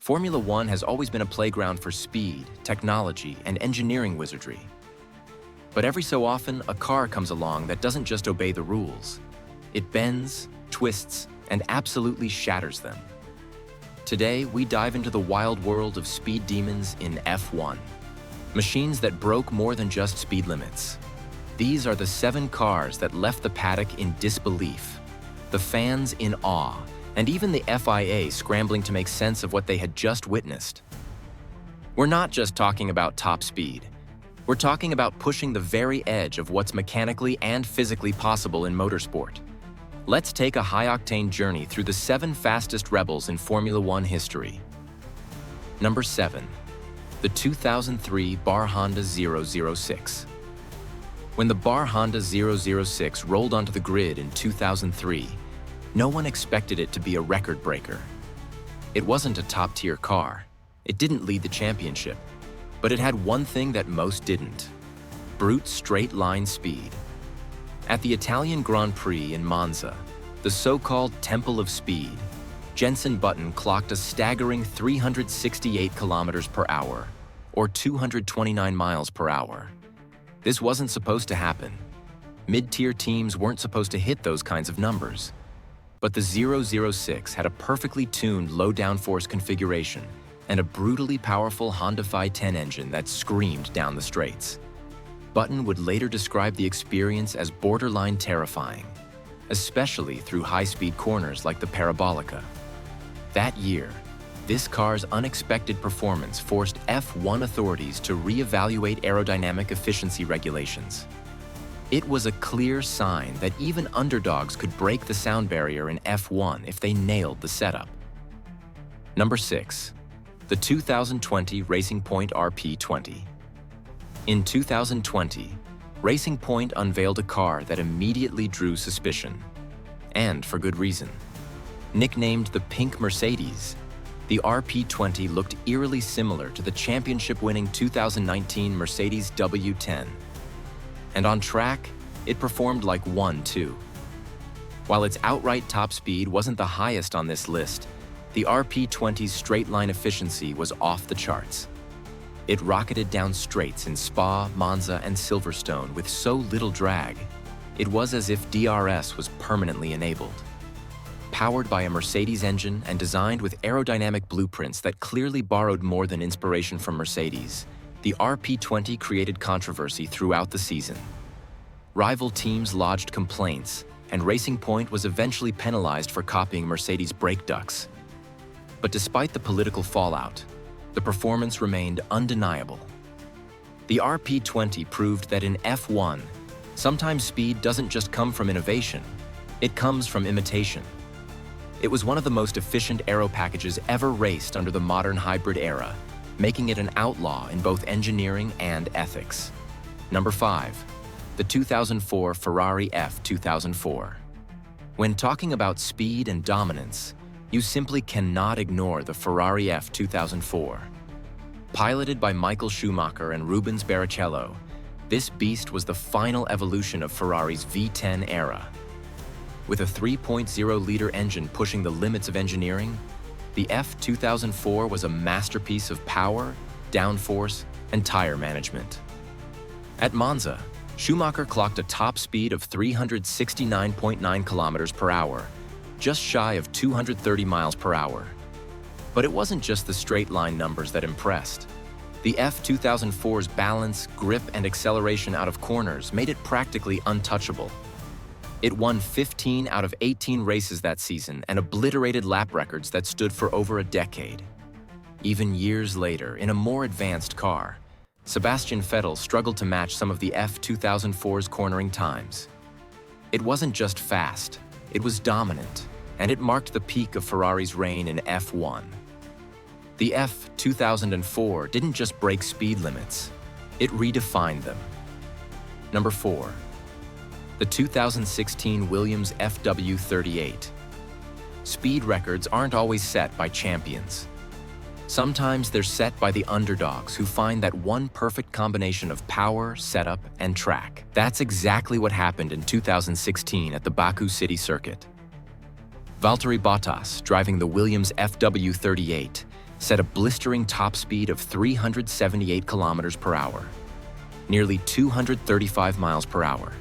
Formula One has always been a playground for speed, technology, and engineering wizardry. But every so often, a car comes along that doesn't just obey the rules. It bends, twists, and absolutely shatters them. Today, we dive into the wild world of speed demons in F1. Machines that broke more than just speed limits. These are the 7 cars that left the paddock in disbelief, the fans in awe, and even the FIA scrambling to make sense of what they had just witnessed. We're not just talking about top speed. We're talking about pushing the very edge of what's mechanically and physically possible in motorsport. Let's take a high-octane journey through the 7 fastest rebels in Formula One history. Number 7. The 2003 Bar Honda 006. When the Bar Honda 006 rolled onto the grid in 2003, no one expected it to be a record breaker. It wasn't a top-tier car. It didn't lead the championship. But it had one thing that most didn't: brute straight-line speed. At the Italian Grand Prix in Monza, the so-called Temple of Speed, Jenson Button clocked a staggering 368 kilometers per hour, or 229 miles per hour. This wasn't supposed to happen. Mid-tier teams weren't supposed to hit those kinds of numbers. But the 006 had a perfectly tuned low downforce configuration and a brutally powerful Honda Phi 10 engine that screamed down the straights. Button would later describe the experience as borderline terrifying, especially through high-speed corners like the Parabolica. That year, this car's unexpected performance forced F1 authorities to re-evaluate aerodynamic efficiency regulations. It was a clear sign that even underdogs could break the sound barrier in F1 if they nailed the setup. Number 6. The 2020 Racing Point RP20. In 2020, Racing Point unveiled a car that immediately drew suspicion, and for good reason. Nicknamed the Pink Mercedes, the RP20 looked eerily similar to the championship-winning 2019 Mercedes W10. And on track, it performed like one, too. While its outright top speed wasn't the highest on this list, the RP20's straight-line efficiency was off the charts. It rocketed down straights in Spa, Monza, and Silverstone with so little drag, it was as if DRS was permanently enabled. Powered by a Mercedes engine and designed with aerodynamic blueprints that clearly borrowed more than inspiration from Mercedes, the RP20 created controversy throughout the season. Rival teams lodged complaints, and Racing Point was eventually penalized for copying Mercedes brake ducts. But despite the political fallout, the performance remained undeniable. The RP20 proved that in F1, sometimes speed doesn't just come from innovation, it comes from imitation. It was one of the most efficient aero packages ever raced under the modern hybrid era, making it an outlaw in both engineering and ethics. Number 5. The 2004 Ferrari F2004. When talking about speed and dominance, you simply cannot ignore the Ferrari F2004. Piloted by Michael Schumacher and Rubens Barrichello, this beast was the final evolution of Ferrari's V10 era. With a 3.0-liter engine pushing the limits of engineering, the F2004 was a masterpiece of power, downforce, and tire management. At Monza, Schumacher clocked a top speed of 369.9 kilometers per hour, just shy of 230 miles per hour. But it wasn't just the straight-line numbers that impressed. The F2004's balance, grip, and acceleration out of corners made it practically untouchable. It won 15 out of 18 races that season and obliterated lap records that stood for over a decade. Even years later, in a more advanced car, Sebastian Vettel struggled to match some of the F2004's cornering times. It wasn't just fast, it was dominant, and it marked the peak of Ferrari's reign in F1. The F2004 didn't just break speed limits, it redefined them. Number 4. The 2016 Williams FW38. Speed records aren't always set by champions. Sometimes they're set by the underdogs who find that one perfect combination of power, setup, and track. That's exactly what happened in 2016 at the Baku City Circuit. Valtteri Bottas, driving the Williams FW38, set a blistering top speed of 378 kilometers per hour, nearly 235 miles per hour.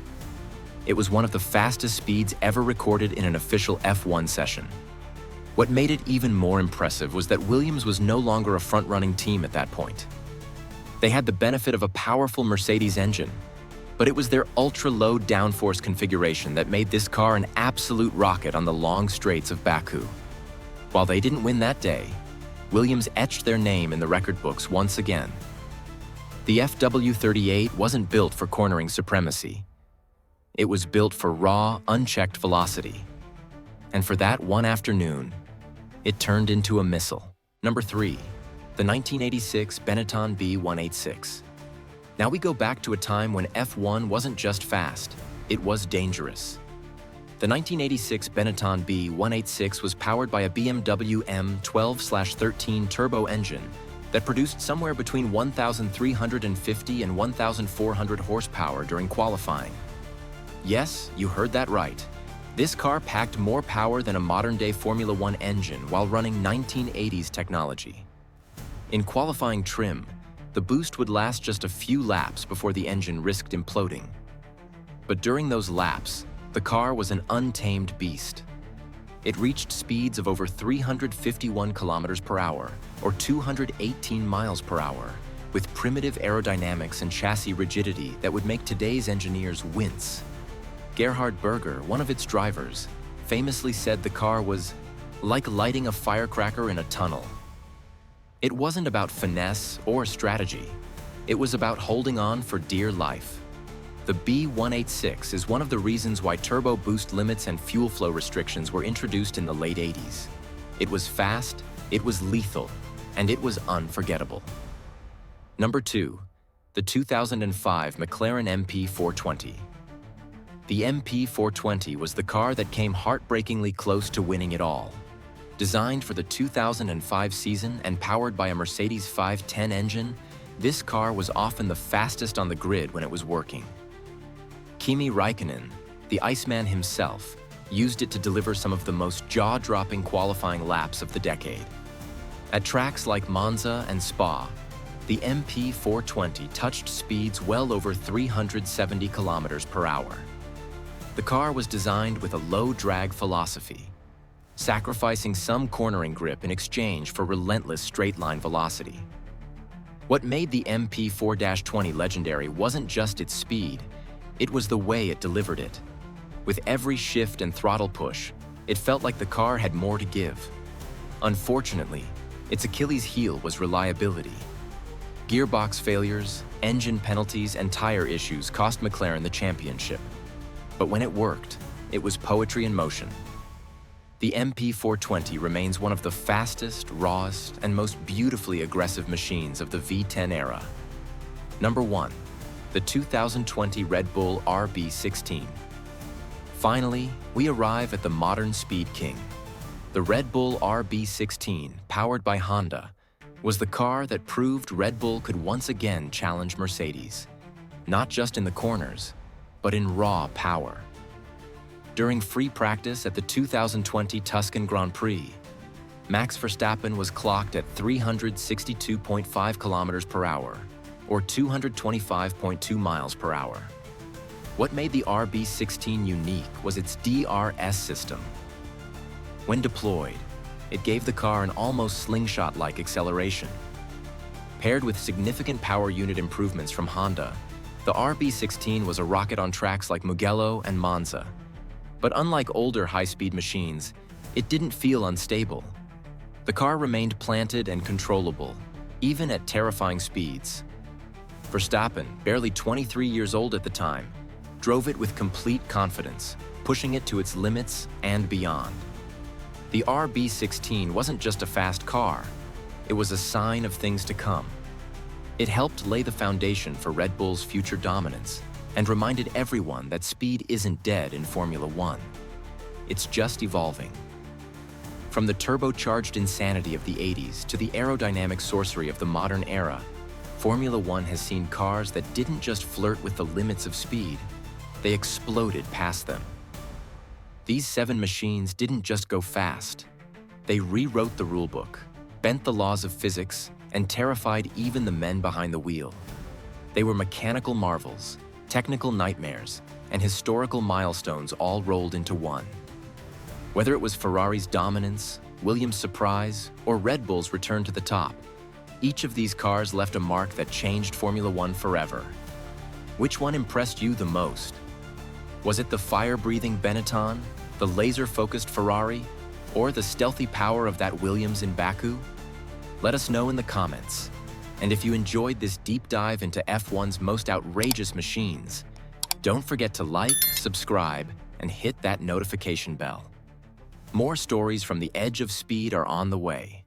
It was one of the fastest speeds ever recorded in an official F1 session. What made it even more impressive was that Williams was no longer a front-running team at that point. They had the benefit of a powerful Mercedes engine, but it was their ultra-low downforce configuration that made this car an absolute rocket on the long straights of Baku. While they didn't win that day, Williams etched their name in the record books once again. The FW38 wasn't built for cornering supremacy. It was built for raw, unchecked velocity. And for that one afternoon, it turned into a missile. Number 3, the 1986 Benetton B186. Now we go back to a time when F1 wasn't just fast, it was dangerous. The 1986 Benetton B186 was powered by a BMW M12/13 turbo engine that produced somewhere between 1,350 and 1,400 horsepower during qualifying. Yes, you heard that right. This car packed more power than a modern-day Formula One engine while running 1980s technology. In qualifying trim, the boost would last just a few laps before the engine risked imploding. But during those laps, the car was an untamed beast. It reached speeds of over 351 kilometers per hour, or 218 miles per hour, with primitive aerodynamics and chassis rigidity that would make today's engineers wince. Gerhard Berger, one of its drivers, famously said the car was like lighting a firecracker in a tunnel. It wasn't about finesse or strategy. It was about holding on for dear life. The B186 is one of the reasons why turbo boost limits and fuel flow restrictions were introduced in the late 80s. It was fast, it was lethal, and it was unforgettable. Number 2, the 2005 McLaren MP420. The MP420 was the car that came heartbreakingly close to winning it all. Designed for the 2005 season and powered by a Mercedes 510 engine, this car was often the fastest on the grid when it was working. Kimi Räikkönen, the Iceman himself, used it to deliver some of the most jaw-dropping qualifying laps of the decade. At tracks like Monza and Spa, the MP420 touched speeds well over 370 kilometers per hour. The car was designed with a low-drag philosophy, sacrificing some cornering grip in exchange for relentless straight-line velocity. What made the MP4-20 legendary wasn't just its speed, it was the way it delivered it. With every shift and throttle push, it felt like the car had more to give. Unfortunately, its Achilles heel was reliability. Gearbox failures, engine penalties, and tire issues cost McLaren the championship. But when it worked, it was poetry in motion. The MP420 remains one of the fastest, rawest, and most beautifully aggressive machines of the V10 era. Number 1, the 2020 Red Bull RB16. Finally, we arrive at the modern speed king. The Red Bull RB16, powered by Honda, was the car that proved Red Bull could once again challenge Mercedes, not just in the corners, but in raw power. During free practice at the 2020 Tuscan Grand Prix, Max Verstappen was clocked at 362.5 kilometers per hour, or 225.2 miles per hour. What made the RB16 unique was its DRS system. When deployed, it gave the car an almost slingshot-like acceleration. Paired with significant power unit improvements from Honda, the RB16 was a rocket on tracks like Mugello and Monza. But unlike older high-speed machines, it didn't feel unstable. The car remained planted and controllable, even at terrifying speeds. Verstappen, barely 23 years old at the time, drove it with complete confidence, pushing it to its limits and beyond. The RB16 wasn't just a fast car, it was a sign of things to come. It helped lay the foundation for Red Bull's future dominance and reminded everyone that speed isn't dead in Formula One. It's just evolving. From the turbocharged insanity of the 80s to the aerodynamic sorcery of the modern era, Formula One has seen cars that didn't just flirt with the limits of speed, they exploded past them. These 7 machines didn't just go fast, they rewrote the rulebook, bent the laws of physics, and terrified even the men behind the wheel. They were mechanical marvels, technical nightmares, and historical milestones all rolled into one. Whether it was Ferrari's dominance, Williams' surprise, or Red Bull's return to the top, each of these cars left a mark that changed Formula One forever. Which one impressed you the most? Was it the fire-breathing Benetton, the laser-focused Ferrari, or the stealthy power of that Williams in Baku? Let us know in the comments. And if you enjoyed this deep dive into F1's most outrageous machines, don't forget to like, subscribe, and hit that notification bell. More stories from the edge of speed are on the way.